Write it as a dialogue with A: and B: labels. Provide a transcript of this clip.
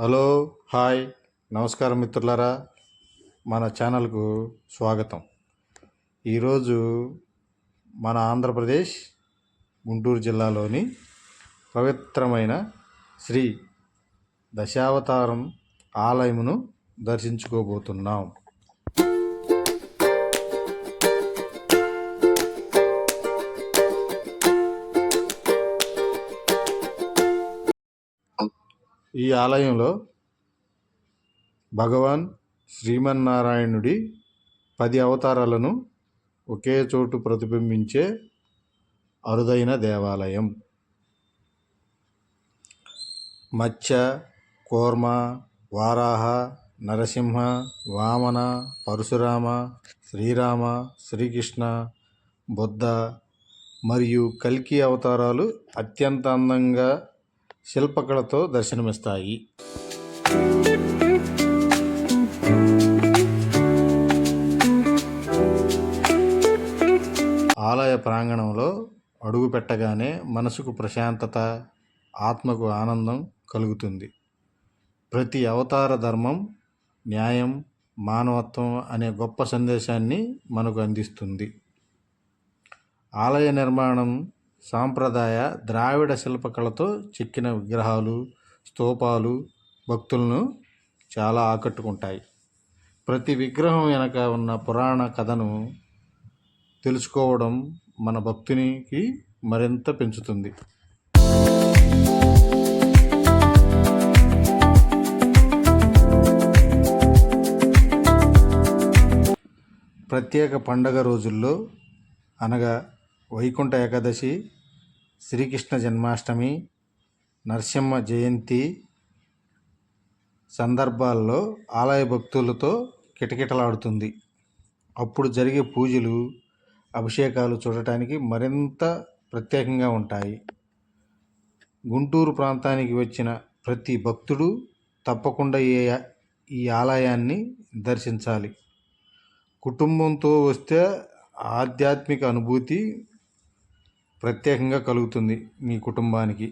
A: Hello, hi, నమస్కారం మిత్రులారా. మన ఛానల్కు స్వాగతం. ఈరోజు మన ఆంధ్రప్రదేశ్ గుంటూరు జిల్లాలోని పవిత్రమైన శ్రీ దశావతారం ఆలయమును దర్శించుకోబోతున్నాం. ఈ ఆలయంలో భగవాన్ శ్రీమన్నారాయణుడి 10 అవతారాలను ఒకే చోటు ప్రతిబింబించే అరుదైన దేవాలయం. మత్స్య, కూర్మ, వారాహ, నరసింహ, వామన, పరశురామ, శ్రీరామ, శ్రీకృష్ణ, బుద్ధ మరియు కల్కి అవతారాలు అత్యంత అందంగా శిల్పకళతో దర్శనమిస్తాయి. ఆలయ ప్రాంగణంలో అడుగు పెట్టగానే మనసుకు ప్రశాంతత, ఆత్మకు ఆనందం కలుగుతుంది. ప్రతి అవతార ధర్మం, న్యాయం, మానవత్వం అనే గొప్ప సందేశాన్ని మనకు అందిస్తుంది. ఆలయ నిర్మాణం సాంప్రదాయ ద్రావిడ శిల్పకళతో చెక్కిన విగ్రహాలు, స్తూపాలు భక్తులను చాలా ఆకట్టుకుంటాయి. ప్రతి విగ్రహం వెనక ఉన్న పురాణ కథను తెలుసుకోవడం మన భక్తికి మరింత పెంచుతుంది. ప్రత్యేక పండగ రోజుల్లో అనగా వైకుంఠ ఏకాదశి, శ్రీకృష్ణ జన్మాష్టమి, నరసింహ జయంతి సందర్భాల్లో ఆలయ భక్తులతో కిటకిటలాడుతుంది. అప్పుడు జరిగే పూజలు, అభిషేకాలు చూడటానికి మరింత ప్రత్యేకంగా ఉంటాయి. గుంటూరు ప్రాంతానికి వచ్చిన ప్రతి భక్తుడు తప్పకుండా ఈ ఆలయాన్ని దర్శించాలి. కుటుంబంతో వస్తే ఆధ్యాత్మిక అనుభూతి ప్రత్యేకంగా కలుగుతుంది మీ కుటుంబానికి.